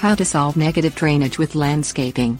How to solve negative drainage with landscaping.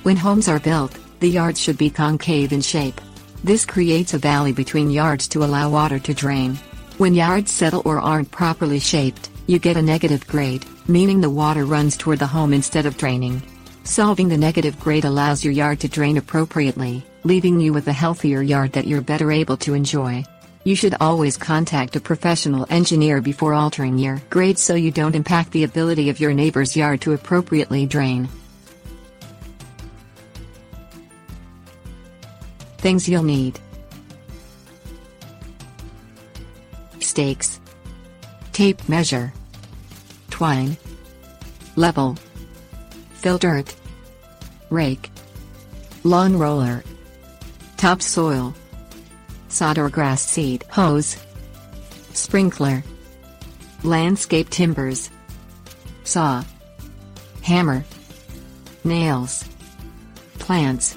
When homes are built, the yards should be concave in shape. This creates a valley between yards to allow water to drain. When yards settle or aren't properly shaped, you get a negative grade, meaning the water runs toward the home instead of draining. Solving the negative grade allows your yard to drain appropriately, leaving you with a healthier yard that you're better able to enjoy. You should always contact a professional engineer before altering your grade so you don't impact the ability of your neighbor's yard to appropriately drain. Things you'll need: stakes, tape measure, twine, level, fill dirt, rake, lawn roller, topsoil, sod or grass seed hose, sprinkler, landscape timbers, saw, hammer, nails, plants.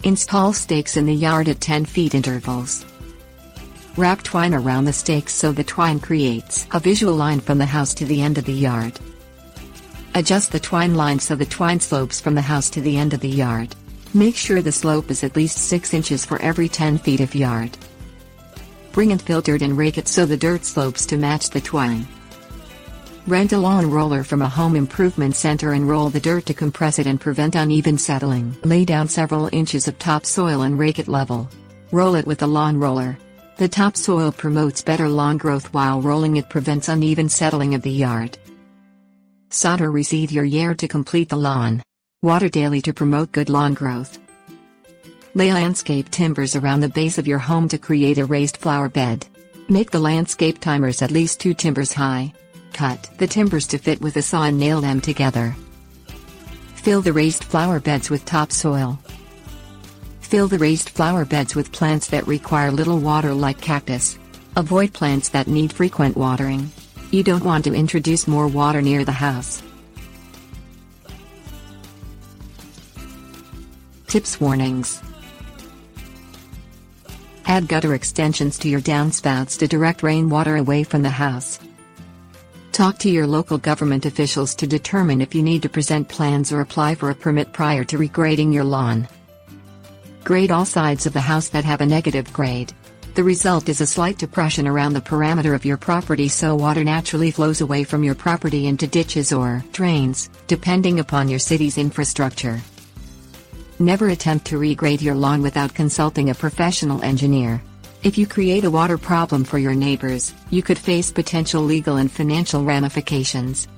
Install stakes in the yard at 10 feet intervals. Wrap twine around the stakes so the twine creates a visual line from the house to the end of the yard. Adjust the twine line so the twine slopes from the house to the end of the yard. Make sure the slope is at least 6 inches for every 10 feet of yard. Bring and fill dirt and rake it so the dirt slopes to match the twine. Rent a lawn roller from a home improvement center and roll the dirt to compress it and prevent uneven settling. Lay down several inches of topsoil and rake it level. Roll it with a lawn roller. The topsoil promotes better lawn growth while rolling it prevents uneven settling of the yard. Sod or reseed your yard to complete the lawn. Water daily to promote good lawn growth. Lay landscape timbers around the base of your home to create a raised flower bed. Make the landscape timers at least 2 timbers high. Cut the timbers to fit with a saw and nail them together. Fill the raised flower beds with topsoil. Fill the raised flower beds with plants that require little water like cactus. Avoid plants that need frequent watering. You don't want to introduce more water near the house. Tips: warnings. Add gutter extensions to your downspouts to direct rainwater away from the house. Talk to your local government officials to determine if you need to present plans or apply for a permit prior to regrading your lawn. Grade all sides of the house that have a negative grade. The result is a slight depression around the perimeter of your property so water naturally flows away from your property into ditches or drains, depending upon your city's infrastructure. Never attempt to regrade your lawn without consulting a professional engineer. If you create a water problem for your neighbors, you could face potential legal and financial ramifications.